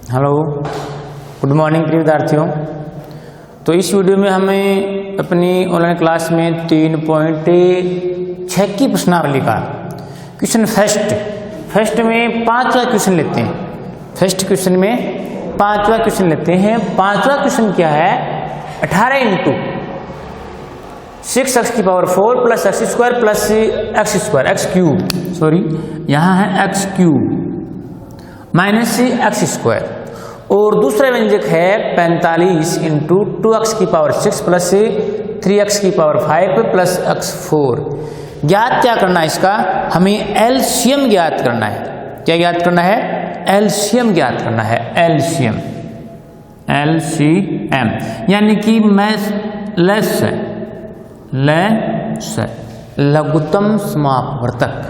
Hello, good morning प्रिय विद्यार्थियों। तो इस वीडियो में हमें अपनी ऑनलाइन क्लास में 3.6 की प्रश्नावली का क्वेश्चन फर्स्ट में 5वां क्वेश्चन लेते हैं। फर्स्ट क्वेश्चन में 5वां क्वेश्चन लेते हैं। 5वां क्वेश्चन क्या है? 18 इंटू 6x की power 4 plus x square plus x cube, sorry यहाँ है x cube minus x square, और दूसरा व्यंजक है 45 इंटू 2x की पावर 6 प्लस 3x की पावर 5 प्लस x4। ज्ञात क्या करना है इसका? हमें एलसीएम ज्ञात करना है। क्या ज्ञात करना है? एलसीएम ज्ञात करना है। एलसीएम यानी कि लघुत्तम समापवर्तक।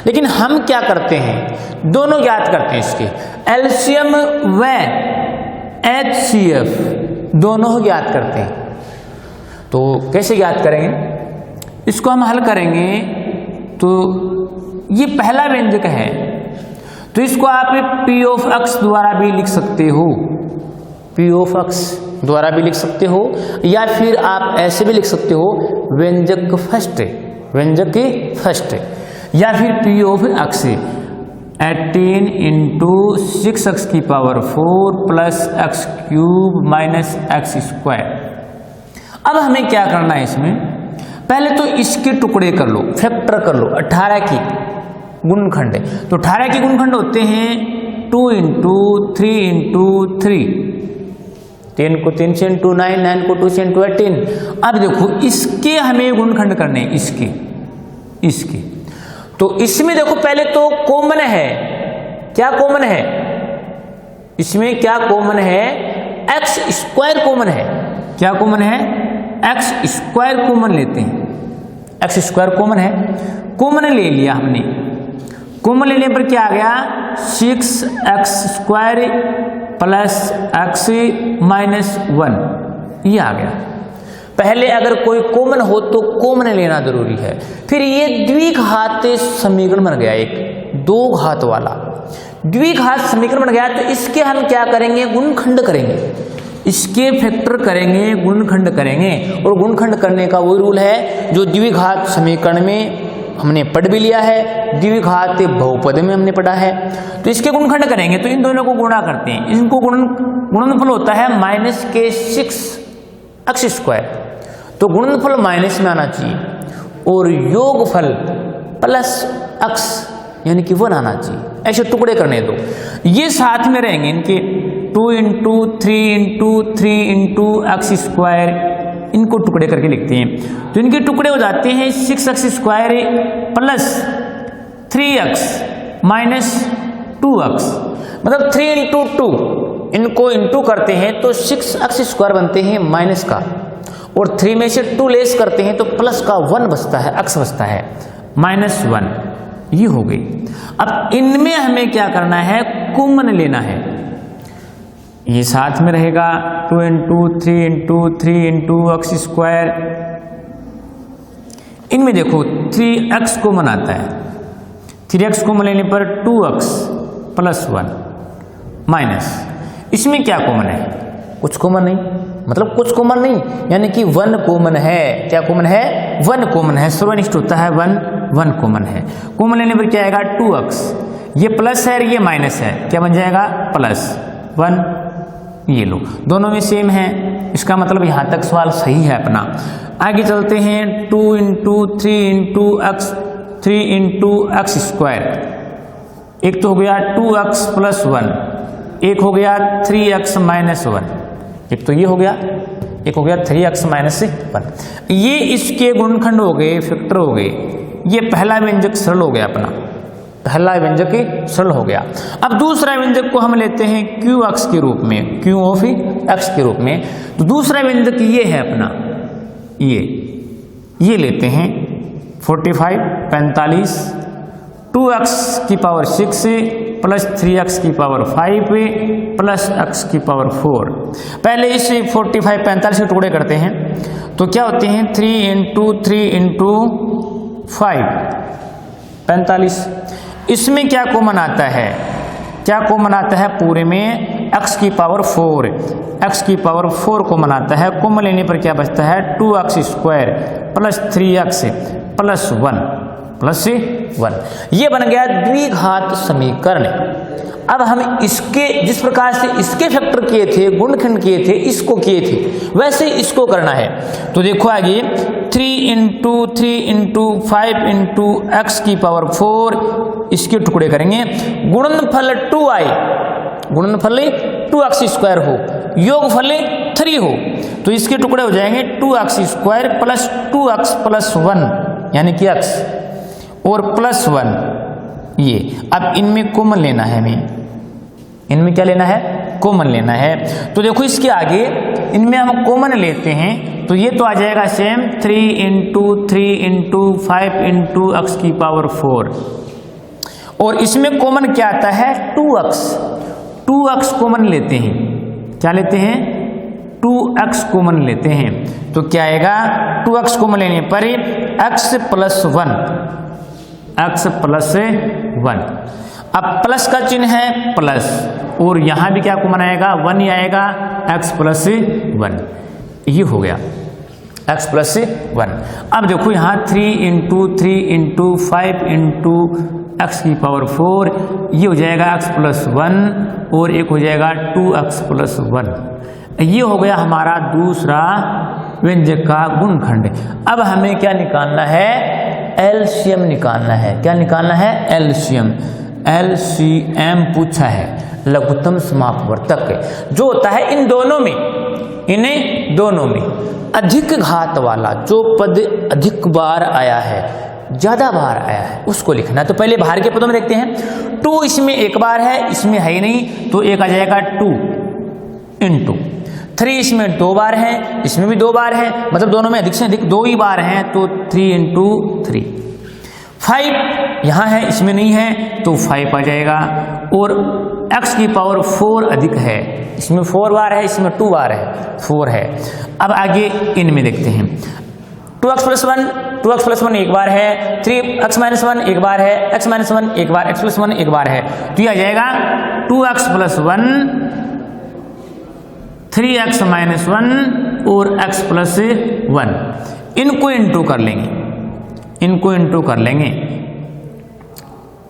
लेकिन हम क्या करते हैं? दोनों ज्ञात करते हैं इसके, एलसीएम व एचसीएफ दोनों ज्ञात करते हैं। तो कैसे ज्ञात करेंगे? इसको हम हल करेंगे तो ये पहला व्यंजक है, तो इसको आप पी ऑफ एक्स द्वारा भी लिख सकते हो, पी ऑफ एक्स द्वारा भी लिख सकते हो, या फिर आप ऐसे भी लिख सकते हो व्यंजक फर्स्ट, या फिर P of x 18 into 6x की power 4 plus x cube minus x square. अब हमें क्या करना है इसमें? पहले तो इसके टुकड़े कर लो, फैक्टर कर लो। 18 की गुणनखंड है, तो 18 के गुणनखंड होते हैं 2 इंटू 3 इंटू 3, 10 को 3 से इंटू 9, 9 को 2 से इंटू 18। अब देखो इसके हमें गुणनखंड करने, इसके तो इसमें देखो पहले तो कॉमन है। क्या कॉमन है इसमें? क्या कॉमन है? एक्स स्क्वायर कॉमन है। क्या कॉमन है? एक्स स्क्वायर कॉमन लेते हैं। एक्स स्क्वायर कॉमन है, कॉमन ले लिया हमने। कॉमन लेने पर क्या आ गया? 6x square plus x minus 1, ये आ गया। पहले अगर कोई कॉमन हो तो कॉमन लेना जरूरी है। फिर ये द्विघात समीकरण बन गया, एक दो घात वाला द्विघात समीकरण बन गया। तो इसके हम क्या करेंगे? गुणनखंड करेंगे, इसके फैक्टर करेंगे, गुणनखंड करेंगे। और गुणनखंड करने का वही रूल है जो द्विघात समीकरण में हमने पढ़ भी लिया है, द्विघात बहुपद में हमने पढ़ा है। तो इसके गुणनखंड करेंगे तो इन दोनों को गुणा करते हैं। इनको गुणनफल होता है माइनस के 6x स्क्वायर, तो गुणनफल माइनस में आना चाहिए और योगफल प्लस x यानी कि 1 आना चाहिए। ऐसे टुकड़े करने दो, ये साथ में रहेंगे इनके 2 into 3 into 3 into x square, इनको टुकड़े करके लिखते हैं। तो इनके टुकड़े हो जाते हैं 6x square plus 3x minus 2x, मतलब 3 इंटू 2, इनको इंटू करते हैं तो 6x स्क्वायर बनते हैं माइनस का, और 3 में से 2 लेस करते हैं तो प्लस का 1 बचता है, x बचता है माइनस 1, ये हो गई। अब इनमें हमें क्या करना है? कॉमन लेना है। ये साथ में रहेगा 2 into 3 into 3 into x square. इनमें देखो 3x कॉमन आता है, 3x कॉमन लेने पर 2x प्लस 1 माइनस, इसमें क्या कॉमन है? कुछ कॉमन नहीं, मतलब कुछ कॉमन नहीं, यानी कि 1 कॉमन है। क्या कॉमन है? 1 कॉमन है। सर्वनिष्ठ होता है 1 कॉमन है। कॉमन लेने पर क्या आएगा? 2x, ये प्लस है और ये माइनस है, क्या बन जाएगा? प्लस 1। ये लो, दोनों में सेम है, इसका मतलब यहां तक सवाल सही है अपना। आगे चलते हैं 2 into 3 into x 3 into x square. एक तो हो गया 2x प्लस 1, एक हो गया 3x माइनस 1, एक तो ये हो गया, एक हो गया 3x माइनस 1। ये इसके गुणनखंड हो गए, फैक्टर हो गए। ये पहला व्यंजक सरल हो गया अपना, पहला व्यंजक सरल हो गया। अब दूसरा व्यंजक को हम लेते हैं qx के रूप में, q ऑफ x के रूप में। तो दूसरा व्यंजक ये है अपना, ये लेते हैं 45 2x की पावर 6 प्लस 3x की पावर 5 प्लस x की पावर 4। पहले इस 45 के टुकड़े करते हैं तो क्या होते हैं? 3 इंटू 3 इंटू 5 45। इसमें क्या कॉमन आता है? क्या कॉमन आता है? पूरे में x की पावर 4, x की पावर 4 कॉमन आता है, कॉमन लेने पर क्या बचता है 2x square plus 3x plus 1, ये बन गया द्विघात समीकरण। अब हम इसके जिस प्रकार से इसके फैक्टर किए थे, गुणनखंड किए थे, इसको किए थे, वैसे इसको करना है। तो देखो आगे 3 × 3 × 5 × x की पावर 4, इसके टुकड़े करेंगे, गुणनफल 2i, गुणनफल 2x स्क्वायर हो, योगफल 3 हो, तो इसके टुकड़े हो जाएंगे 2x square plus 2x plus 1 यानी कि x और प्लस 1 ये। अब इनमें कॉमन लेना है, हमें इनमें क्या लेना है, कॉमन लेना है। तो देखो इसके आगे इनमें हम कॉमन लेते हैं तो ये तो आ जाएगा सेम 3 × 3 × 5 × x की पावर 4, और इसमें कॉमन क्या आता है 2x कॉमन लेते हैं, क्या लेते हैं 2x कॉमन लेते हैं, तो क्या आएगा 2x कॉमन लेने पर x प्लस 1, अब प्लस का चिन्ह है प्लस, और यहां भी क्या कॉमन आएगा 1 ही आएगा, x प्लस 1, ये हो गया x प्लस 1। अब देखो यहाँ 3 × 3 × 5 × x की पावर 4, ये हो जाएगा x प्लस 1 और एक हो जाएगा 2x प्लस 1, ये हो गया हमारा दूसरा व्यंजक का गुणनखंड। अब हमें क्या निकालना है, एलसीएम निकालना है। क्या निकालना है, एलसीएम पूछा है, लघुत्तम समापवर्तक जो होता है इन दोनों में अधिक घात वाला, जो पद अधिक बार आया है, ज्यादा बार आया है, उसको लिखना। तो पहले बाहर के पदों में देखते हैं, 2 इसमें एक बार है, इसमें है ही नहीं, तो एक आ जाएगा 2 × 3, इसमें 2 बार है, इसमें भी 2 बार है, मतलब दोनों में अधिक से अधिक 2 ही बार हैं, तो 3 × 3। 5 यहाँ है, इसमें नहीं है, तो 5 आ जाएगा, और x की पावर 4 अधिक है, इसमें 4 बार है, इसमें 2 बार है, 4 है। अब आगे इनमें देखते हैं, 2x प्लस 1 एक बार है, 3x माइनस 1 एक बार है, x माइनस 1 एक बार, x प्लस 1 एक बार है, तो यह आ जाएगा 2x प्लस 1, 3x माइनस 1 और x प्लस 1। इनको इंटू कर लेंगे,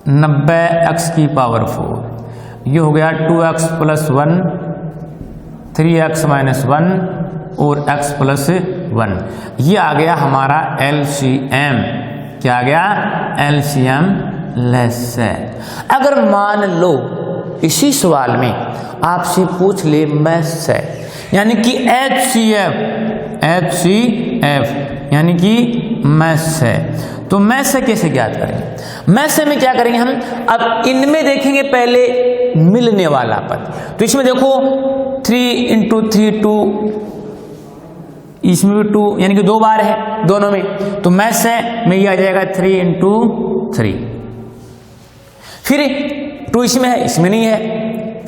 90x की पावर 4, ये हो गया 2x प्लस 1, 3x माइनस 1 और x प्लस 1, ये आ गया हमारा एलसीएम। क्या आ गया, एलसीएम लेस है। अगर मान लो इसी सवाल में आपसे पूछ ले मैथ्स है, यानी कि HCF यानी कि मैथ्स है, तो मैथ्स से कैसे ज्ञात करेंगे, मैथ्स से में क्या करेंगे हम, अब इनमें देखेंगे पहले मिलने वाला पद, तो इसमें देखो 3 × 3 2, इसमें भी 2 यानी कि 2 बार है दोनों में, तो मैथ्स है में ये आ जाएगा 3 × 3। फिर 2 इसमें है, इसमें नहीं है,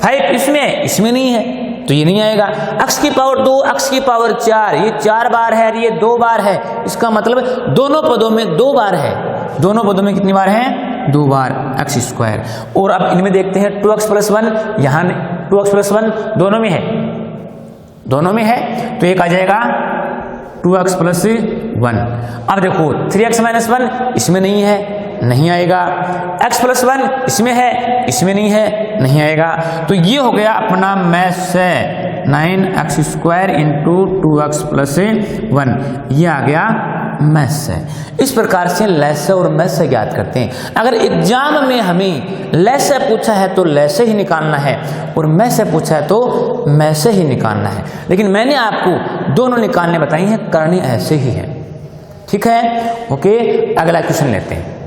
5 इसमें है, इसमें नहीं है, तो ये नहीं आएगा। x की पावर 2, x की पावर 4, ये 4 बार है, ये 2 बार है, इसका मतलब दोनों पदों में 2 बार है, दोनों पदों में कितनी बार है, 2 बार x स्क्वायर। और अब इनमें देखते हैं 2x प्लस 1, यहाँ 2x प्लस 1 दोनों में है, तो एक आ जाएगा 2x प्लस 1। अब देखो 3x माइनस 1 इसमें नहीं है, नहीं आएगा, x प्लस 1 इसमें है, इसमें नहीं है, नहीं आएगा, तो ये हो गया अपना मैथ्स है 9x square into 2x plus 1, ये आ गया मैथ्स है। इस प्रकार से लैसे और मैथ्स से ज्ञात करते हैं। अगर एग्जाम में हमें लैसे पूछा है तो लैसे ही निकालना है, और मैथ्स से पूछा है तो मैथ्स ही निकालना है, लेकिन मैंने आपको दोनों निकालने बताई हैं, करनी ऐसे ही है, ठीक है। ओके, अगला क्वेश्चन लेते हैं।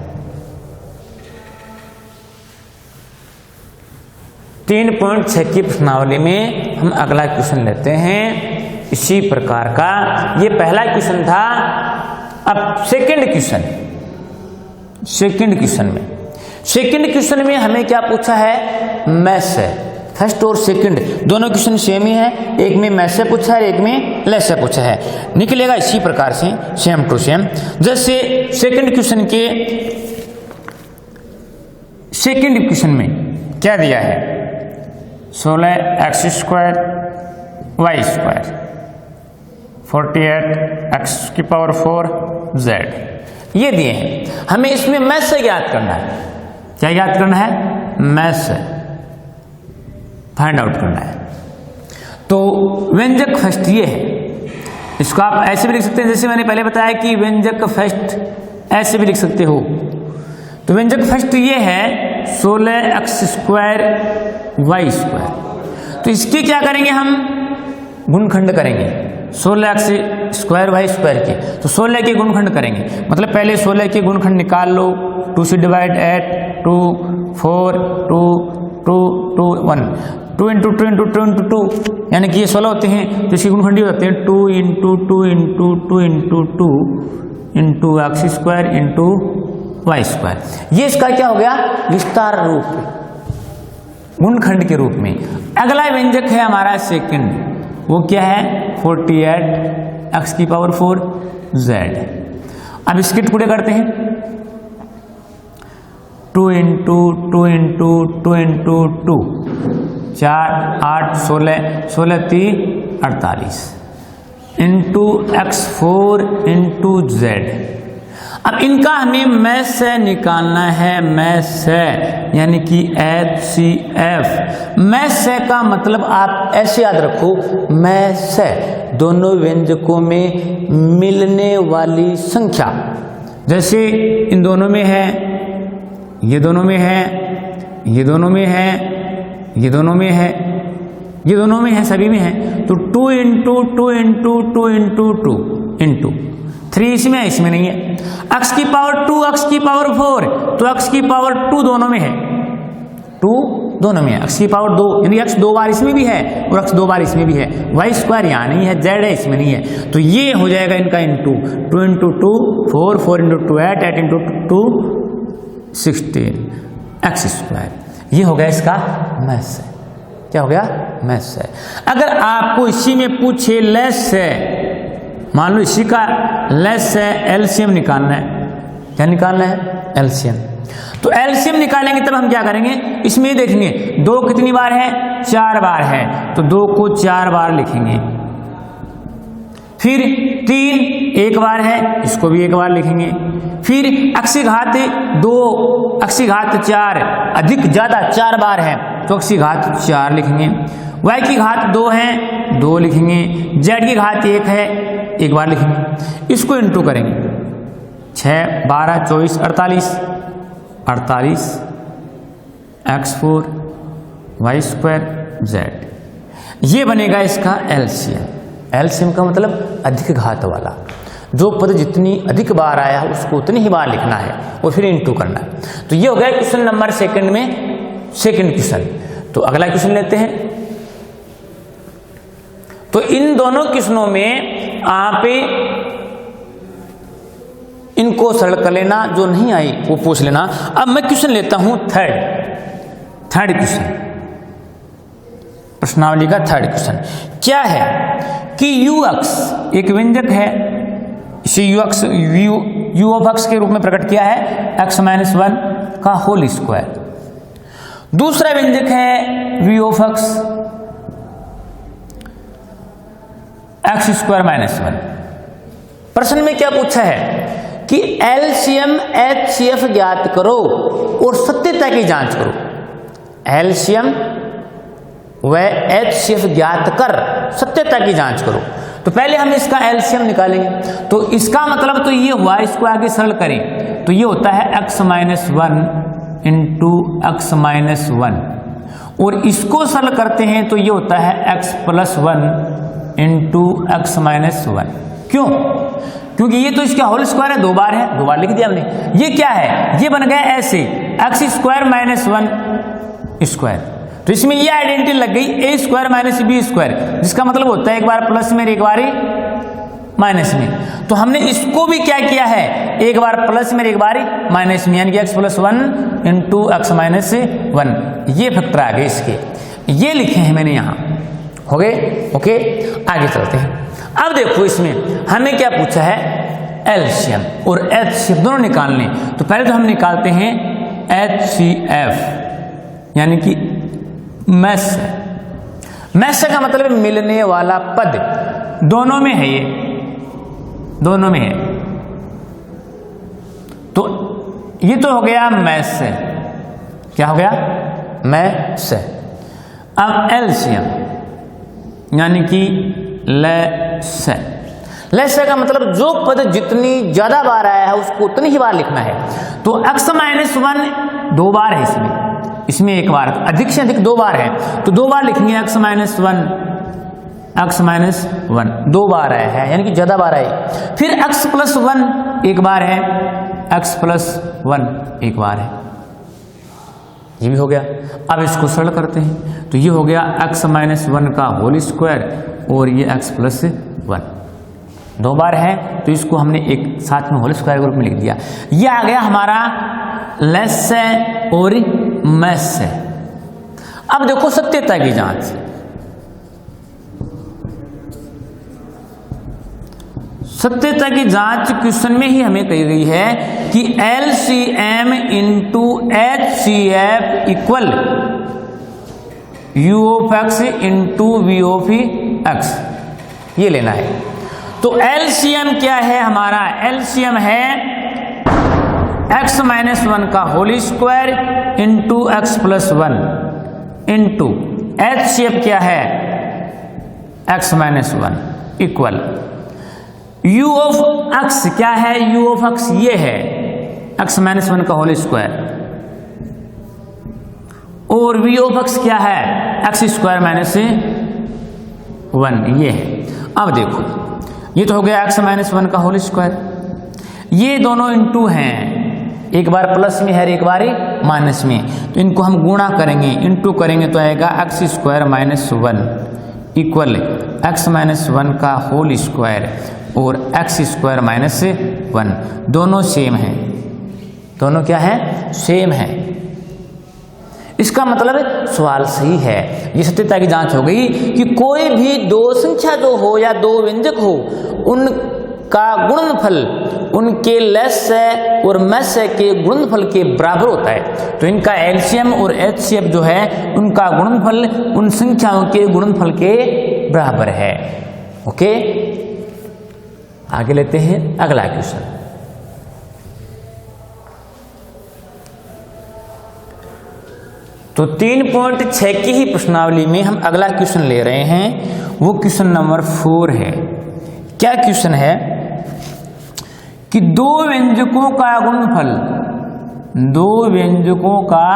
3.6 की प्रश्नावली में हम अगला क्वेश्चन लेते हैं इसी प्रकार का। ये पहला क्वेश्चन था। अब सेकंड क्वेश्चन में हमें क्या पूछा है, मैथ्स है। फर्स्ट और सेकंड दोनों क्वेश्चन सेम ही है, एक में मैथ्स से पूछा है, एक में लेस से पूछा है, निकलेगा इसी प्रकार से सेम टू सेम। जैसे सेकंड क्वेश्चन में क्या दिया है, 16x² y², 48x⁴ z ये दिए हैं। हमें इसमें मैथ से ज्ञात करना है। क्या ज्ञात करना है? मैथ से फाइंड आउट करना है। तो व्यंजक फर्स्ट ये है, इसको आप ऐसे भी लिख सकते हैं जैसे मैंने पहले बताया कि व्यंजक फर्स्ट ऐसे भी लिख सकते हो। तो व्यंजक फर्स्ट ये है 16x² y²। तो इसके क्या करेंगे हम? गुणखंड करेंगे 16x² y² के। तो 16 के गुणखंड करेंगे, मतलब पहले 16 के गुणखंड निकाल लो। 2 से डिवाइड 8 2 4 2 2 2 1 2 × 2 × 2 × 2 यानी कि ये 16 होते हैं, तो इसके गुणखंड हो जाते हैं 2 × 2 × 2 × 2 × x² × y²। ये इसका क्या हो गया? विस्तार रूप, गुणखंड के रूप में। अगला व्यंजक है हमारा सेकंड, वो क्या है? 48x⁴ z। अब इसके टुकड़े करते हैं 2 × 2 × 2 × 2 4 8 16 16 3 48 x4 × z। अब इनका हमें मैथ से निकालना है, मैथ से यानी कि HCF। मैथ से का मतलब आप ऐसे याद रखो, मैथ से दोनों व्यंजकों में मिलने वाली संख्या। जैसे इन दोनों में है, ये दोनों में है, ये दोनों में है, ये दोनों में है, ये दोनों में है, सभी में है। तो 2 × 2 × 2 × 2 3 इसमें है, इसमें नहीं है। x⁴ 2 x⁴ तो x⁴ दोनों में है, 2 दोनों में है। x⁴ 2 यानी x 2 बार इसमें भी है और x 2 बार इसमें भी है। y² यहाँ नहीं है, z है, इसमें नहीं है। तो ये हो जाएगा इनका इंटू 2 × 2 4 4 × 2 8 8 × 2 16 x²। ये हो गया इसका मैथ से। क्या हो गया? मैथ से। अगर आपको इसी में पूछे लेस से, मान लो इसी का लेस है, एलसीएम निकालना है। क्या निकालना है? एलसीएम। तो एलसीएम निकालेंगे तब हम क्या करेंगे? इसमें देखेंगे 2 कितनी बार है? 4 बार है, तो 2 को 4 बार लिखेंगे। फिर 3 1 बार है, इसको भी 1 बार लिखेंगे। फिर x⁴ 2 x⁴ 4 अधिक ज्यादा 4 बार है, तो x⁴ 4 लिखेंगे। y⁴ 2 है, 2 लिखेंगे। z⁴ 1 है, 1 बार लिखेंगे। इसको इंटू करेंगे 6 12 24 48 x4 y² z। ये बनेगा इसका एलसीएम। एलसीएम का मतलब अधिक घात वाला, जो पद जितनी अधिक बार आया है उसको उतनी ही बार लिखना है और फिर इंटू करना है। तो ये हो गया क्वेश्चन नंबर सेकंड में, सेकंड क्वेश्चन। तो अगला क्वेश्चन लेते हैं। तो इन दोनों क्वेश्चनों में आप इनको सरल कर लेना, जो नहीं आई वो पूछ लेना। अब मैं क्वेश्चन लेता हूं थर्ड क्वेश्चन, प्रश्नावली का थर्ड क्वेश्चन। क्या है कि ux एक व्यंजक है, इसे u ऑफ x के रूप में प्रकट किया है, x - 1 का होल स्क्वायर। दूसरा व्यंजक है v ऑफ x x² - 1। प्रश्न में क्या पूछा है कि एलसीएम HCF ज्ञात करो और सत्यता की जांच करो। एलसीएम व HCF ज्ञात कर सत्यता की जांच करो। तो पहले हम इसका एलसीएम निकालेंगे। तो इसका मतलब तो ये हुआ, इसको आगे सरल करें तो ये होता है x - 1 × x - 1, और इसको सरल करते हैं तो ये होता है x + 1 × x - 1। क्यों? क्योंकि ये तो इसका होल स्क्वायर है, 2 बार है, 2 बार लिख दिया हमने। ये क्या है? ये बन गया ऐसे x² - 1²। तो इसमें ये आइडेंटिटी लग गई a² - b², जिसका मतलब होता है एक बार प्लस में एक बार माइनस में। तो हमने इसको भी क्या किया है, एक बार प्लस में एक बार माइनस में, यानी कि x + 1 × x - 1। ये फैक्टर आ गए इसके, ये लिखे हैं मैंने यहाँ। हो गए? ओके, आगे चलते हैं। अब देखो इसमें हमें क्या पूछा है, एलसीएम और एचसीएफ दोनों निकालने। तो पहले तो हम निकालते हैं HCF यानी कि मैथ मैसे का मतलब मिलने वाला पद, दोनों में है, ये दोनों में है। तो ये तो हो गया मैसे, क्या हो गया, मैसे। अब एलसीएम यानी कि लेसे। लेसे का मतलब जो पद जितनी ज्यादा बार आया है उसको उतनी ही बार लिखना है। तो x-1 2 बार है इसमें एक बार, अधिक से अधिक 2 बार है, तो 2 बार लिखेंगे x-1 2 बार आया है, यानी कि ज्यादा बार आए। फिर x+1 एक बार है, x+1 एक बार है, ये भी हो गया। अब इसको सरल करते हैं, तो ये हो गया x-1 का होल स्क्वायर और ये x+1 2 बार है, तो इसको हमने एक साथ में होल स्क्वायर ग्रुप में लिख दिया। ये आ गया हमारा लेसे और मैसे। अब देखो सत्यता की जांच, सत्यता की जांच क्वेश्चन में ही हमें कही गई है कि LCM into HCF equal U of x into V of x, ये लेना है। तो LCM क्या है हमारा, LCM है x-1 का whole square into x+1 into HCF क्या है x-1 equal U of x क्या है, U ऑफ x ये है x-1 का होल स्क्वायर और V ऑफ x क्या है x²-1 ये है। अब देखो ये तो हो गया x-1 का होल स्क्वायर, ये दोनों इंटू हैं, एक बार प्लस में है एक बार माइनस में, तो इनको हम गुणा करेंगे, इंटू करेंगे तो आएगा x²-1 इक्वल x-1 का होल स्क्वायर और x²-1, दोनों सेम हैं, दोनों क्या है, सेम है। इसका मतलब सवाल सही है। ये सत्यता की जांच हो गई कि कोई भी दो संख्या जो हो या दो व्यंजक हो, उनका गुणनफल उनके लेसे और मैसे के गुणनफल के बराबर होता है। तो इनका एलसीएम और एचसीएफ जो है उनका गुणनफल उन संख्याओं के गुणनफल के बराबर है। ओके, आगे लेते हैं अगला क्वेश्चन। तो 3.6 की ही प्रश्नावली में हम अगला क्वेश्चन ले रहे हैं, वो क्वेश्चन नंबर 4 है। क्या क्वेश्चन है कि दो व्यंजकों का गुणनफल, दो व्यंजकों का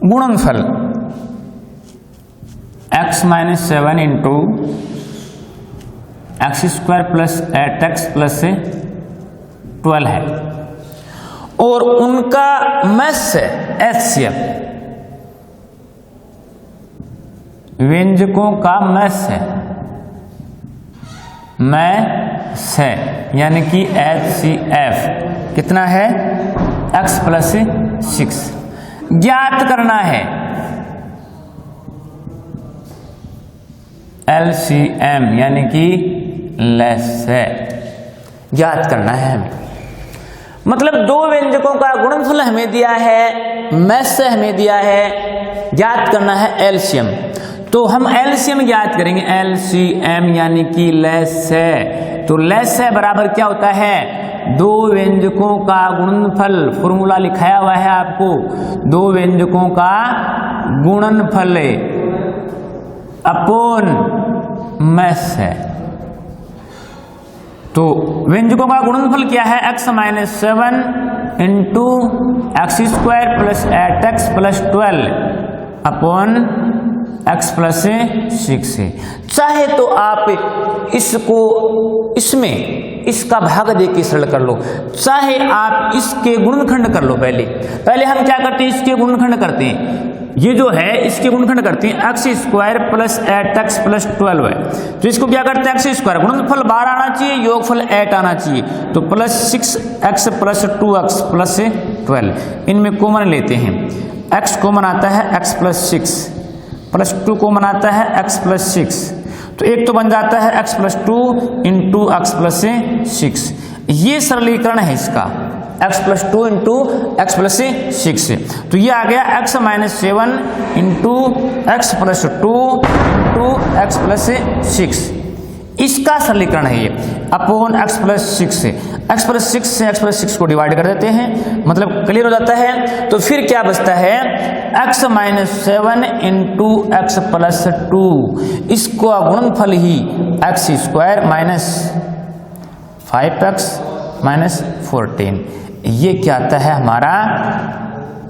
गुणनफल x-7 into x² plus 8x plus 12 है और उनका मैस एचसीएफ, व्यंजकों का मैस है यानी कि एचसीएफ कितना है x प्लस 6 ज्ञात करना है। एलसीएम यानी कि लेस है ज्ञात करना है हमें। मतलब दो व्यंजकों का गुणनफल हमें दिया है, मैस हमें दिया है, ज्ञात करना है एलसीएम। तो हम एलसीएम ज्ञात करेंगे, एलसीएम यानी कि लेस है। तो लेस है बराबर क्या होता है, दो व्यंजकों का गुणनफल, फॉर्मूला लिखाया हुआ है आपको, दो व्यंजकों का गुणनफल अपॉन मैस है। तो व्यंजकों का गुणनफल क्या है, x-7 into x² plus 8x plus 12 upon x plus 6 है। चाहे तो आप इसको इसमें इसका भाग दे के सरल कर लो, चाहे आप इसके गुणनखंड कर लो। पहले हम क्या करते हैं, इसके गुणनखंड करते हैं। ये जो है इसके गुणनखंड करते हैं, x² प्लस 8x प्लस 12 है। तो इसको क्या करते हैं, x² गुणनफल 12 आना चाहिए, योगफल 8 आना चाहिए। तो plus 6x plus 2x plus 12, इनमें कॉमन लेते हैं। x कॉमन आता है x प्लस 6 प्लस 2 कॉमन आता है x प्लस 6। तो एक तो बन जाता है x plus 2 into x plus 6। ये सरलीकरण है इसका, x plus 2 into x plus 6। तो ये आ गया x minus 7 into x plus 2 into x plus 6। इसका सरलीकरण है ये अपॉन x प्लस 6 से। x प्लस 6 से x प्लस 6 को डिवाइड कर देते हैं, मतलब क्लियर हो जाता है। तो फिर क्या बचता है x minus 7 into x plus 2, इसको गुणनफल ही x square minus 5x minus 14। ये क्या आता है हमारा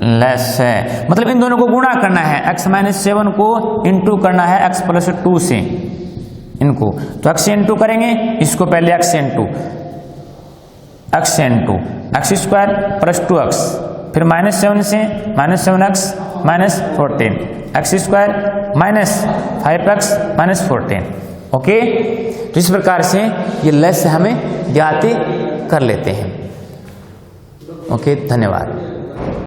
लेस है, मतलब इन दोनों को गुणा करना है, x माइनस 7 को इंटू करना है x प्लस 2 से इनको। तो x से इंटू करेंगे, इसको पहले x से into x square plus 2x, फिर माइनस 7 से minus 7x minus 14, x square minus 5x minus 14। Okay, तो इस प्रकार से ये लेस हमें ज्ञात कर लेते हैं। ओके, धन्यवाद।